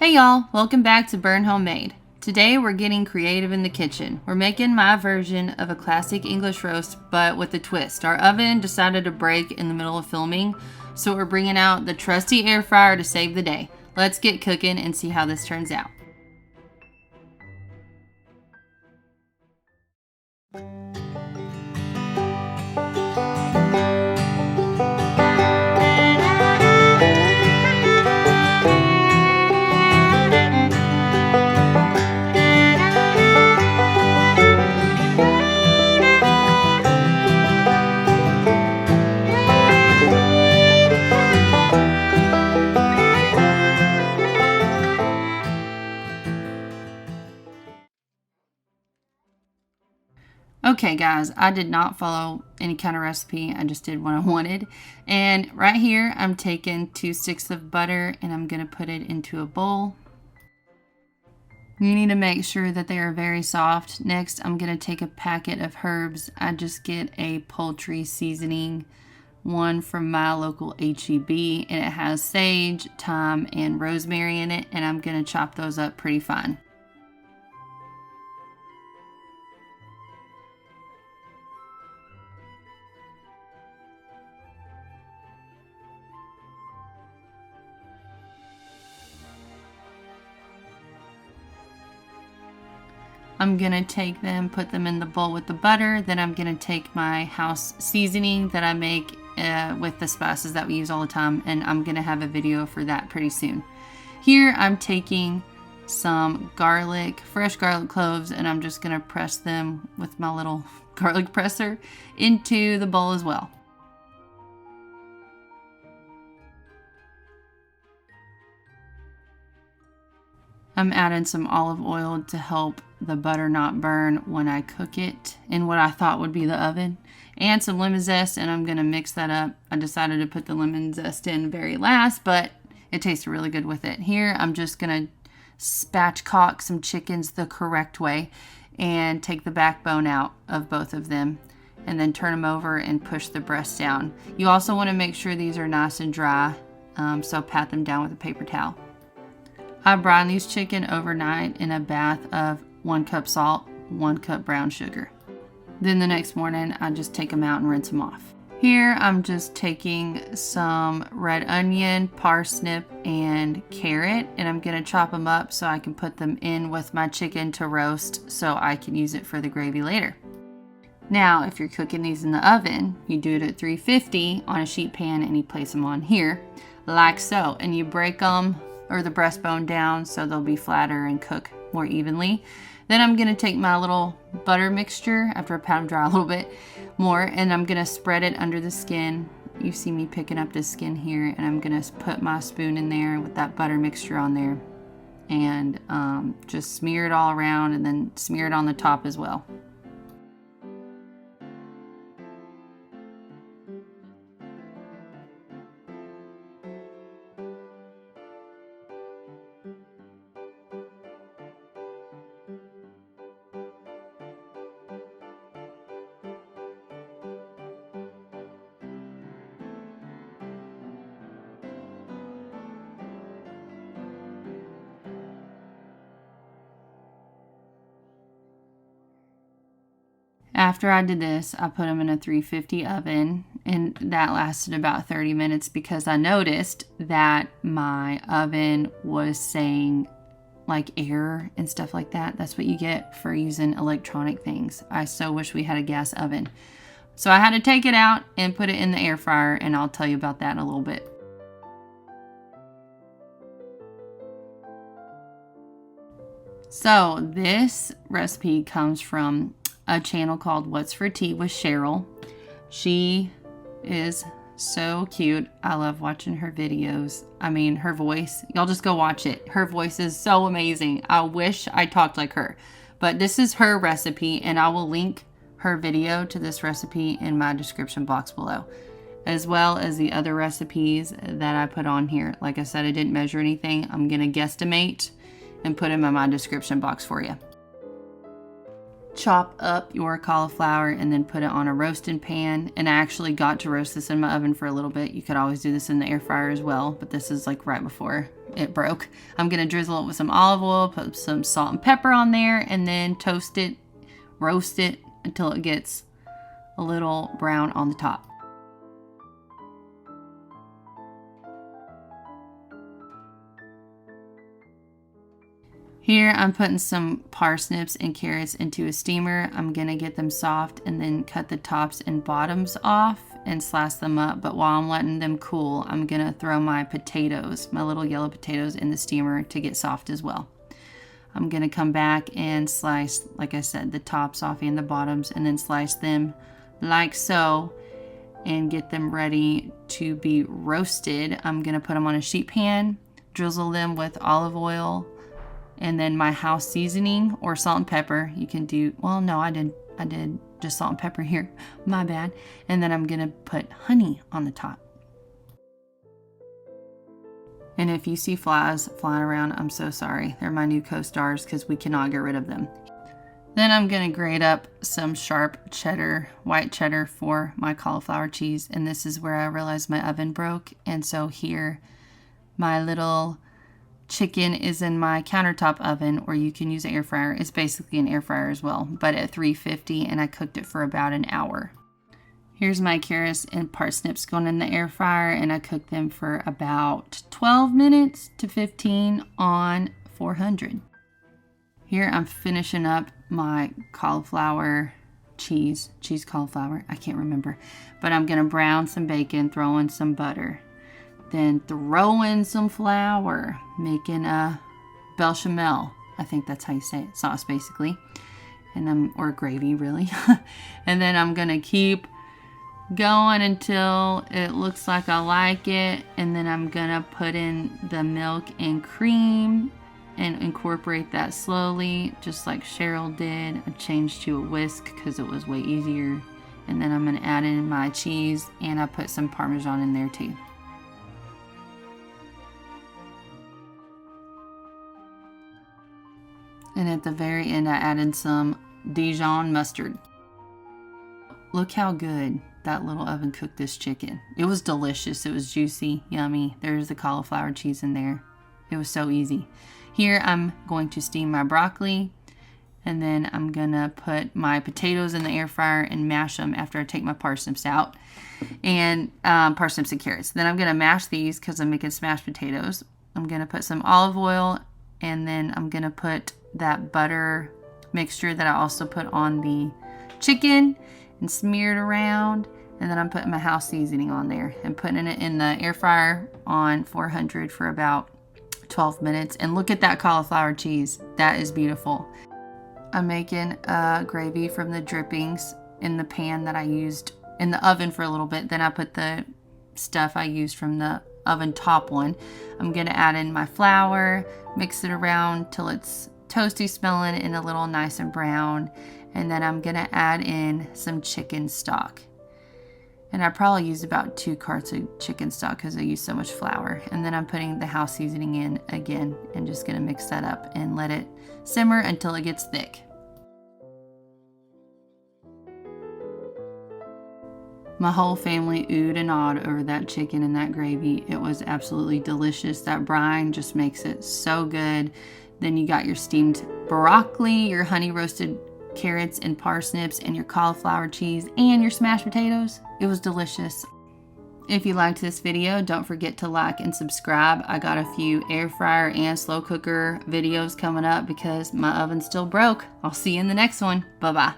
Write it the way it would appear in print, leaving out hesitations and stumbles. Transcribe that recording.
Hey y'all, welcome back to Burn Homemade. Today we're getting creative in the kitchen. We're making my version of a classic English roast, but with a twist. Our oven decided to break in the middle of filming, so we're bringing out the trusty air fryer to save the day. Let's get cooking and see how this turns out. Okay guys, I did not follow any kind of recipe. I just did what I wanted. And right here, I'm taking 2 sticks of butter and I'm gonna put it into a bowl. You need to make sure that they are very soft. Next, I'm gonna take a packet of herbs. I just get a poultry seasoning, one from my local HEB, and it has sage, thyme, and rosemary in it, and I'm gonna chop those up pretty fine. I'm gonna take them, put them in the bowl with the butter. Then I'm gonna take my house seasoning that I make with the spices that we use all the time, and I'm gonna have a video for that pretty soon. Here I'm taking some garlic, fresh garlic cloves, and I'm just gonna press them with my little garlic presser into the bowl as well. I'm adding some olive oil to help the butter not burn when I cook it in what I thought would be the oven, and some lemon zest, and I'm gonna mix that up. I decided to put the lemon zest in very last, but it tasted really good with it. Here I'm just gonna spatchcock some chickens the correct way and take the backbone out of both of them and then turn them over and push the breast down. You also want to make sure these are nice and dry, so pat them down with a paper towel. I brine these chicken overnight in a bath of 1 cup salt, 1 cup brown sugar. Then the next morning, I just take them out and rinse them off. Here, I'm just taking some red onion, parsnip, and carrot, and I'm gonna chop them up so I can put them in with my chicken to roast so I can use it for the gravy later. Now, if you're cooking these in the oven, you do it at 350 on a sheet pan and you place them on here, like so, and you break them or the breastbone down so they'll be flatter and cook more evenly. Then I'm gonna take my little butter mixture after I pat them dry a little bit more, and I'm gonna spread it under the skin. You see me picking up this skin here, and I'm gonna put my spoon in there with that butter mixture on there and just smear it all around, and then smear it on the top as well. After I did this, I put them in a 350 oven, and that lasted about 30 minutes because I noticed that my oven was saying like error and stuff like that. That's what you get for using electronic things. I so wish we had a gas oven. So I had to take it out and put it in the air fryer, and I'll tell you about that in a little bit. So this recipe comes from a channel called What's for Tea with Cheryl. She is so cute. I love watching her videos. I mean, her voice, y'all just go watch it. Her voice is so amazing. I wish I talked like her. But this is her recipe, and I will link her video to this recipe in my description box below, as well as the other recipes that I put on here. Like I said, I didn't measure anything. I'm gonna guesstimate and put them in my description box for you. Chop up your cauliflower and then put it on a roasting pan. And I actually got to roast this in my oven for a little bit. You could always do this in the air fryer as well, but this is like right before it broke. I'm gonna drizzle it with some olive oil, put some salt and pepper on there, and then toast it, roast it until it gets a little brown on the top. Here I'm putting some parsnips and carrots into a steamer. I'm gonna get them soft and then cut the tops and bottoms off and slice them up. But while I'm letting them cool, I'm gonna throw my potatoes, my little yellow potatoes, in the steamer to get soft as well. I'm gonna come back and slice, like I said, the tops off and the bottoms, and then slice them like so and get them ready to be roasted. I'm gonna put them on a sheet pan, drizzle them with olive oil, and then my house seasoning or salt and pepper. You can do, well, no, I did just salt and pepper here, my bad. And then I'm gonna put honey on the top. And if you see flies flying around, I'm so sorry. They're my new co-stars because we cannot get rid of them. Then I'm gonna grate up some sharp cheddar, white cheddar, for my cauliflower cheese. And this is where I realized my oven broke. And so here, my little chicken is in my countertop oven, or you can use an air fryer. It's basically an air fryer as well, but at 350, and I cooked it for about an hour. Here's my carrots and parsnips going in the air fryer, and I cooked them for about 12 minutes to 15 on 400. Here I'm finishing up my cauliflower cheese cauliflower, I can't remember, but I'm gonna brown some bacon, throw in some butter, then throw in some flour, making a bechamel. I think that's how you say it, sauce basically. And or gravy really. And then I'm gonna keep going until it looks like I like it. And then I'm gonna put in the milk and cream and incorporate that slowly, just like Cheryl did. I changed to a whisk because it was way easier. And then I'm gonna add in my cheese, and I put some Parmesan in there too. And at the very end, I added some Dijon mustard. Look how good that little oven cooked this chicken. It was delicious. It was juicy, yummy. There's the cauliflower cheese in there. It was so easy. Here, I'm going to steam my broccoli, and then I'm gonna put my potatoes in the air fryer and mash them after I take my parsnips out, and parsnips and carrots. Then I'm gonna mash these because I'm making smashed potatoes. I'm gonna put some olive oil, and then I'm gonna put that butter mixture that I also put on the chicken and smear it around, and then I'm putting my house seasoning on there and putting it in the air fryer on 400 for about 12 minutes. And look at that cauliflower cheese. That is beautiful. I'm making a gravy from the drippings in the pan that I used in the oven for a little bit. Then I put the stuff I used from the oven top one. I'm gonna add in my flour, mix it around till it's toasty smelling and a little nice and brown. And then I'm gonna add in some chicken stock. And I probably used about 2 carts of chicken stock because I used so much flour. And then I'm putting the house seasoning in again and just gonna mix that up and let it simmer until it gets thick. My whole family oohed and awed over that chicken and that gravy. It was absolutely delicious. That brine just makes it so good. Then you got your steamed broccoli, your honey roasted carrots and parsnips, and your cauliflower cheese, and your smashed potatoes. It was delicious. If you liked this video, don't forget to like and subscribe. I got a few air fryer and slow cooker videos coming up because my oven's still broke. I'll see you in the next one. Bye-bye.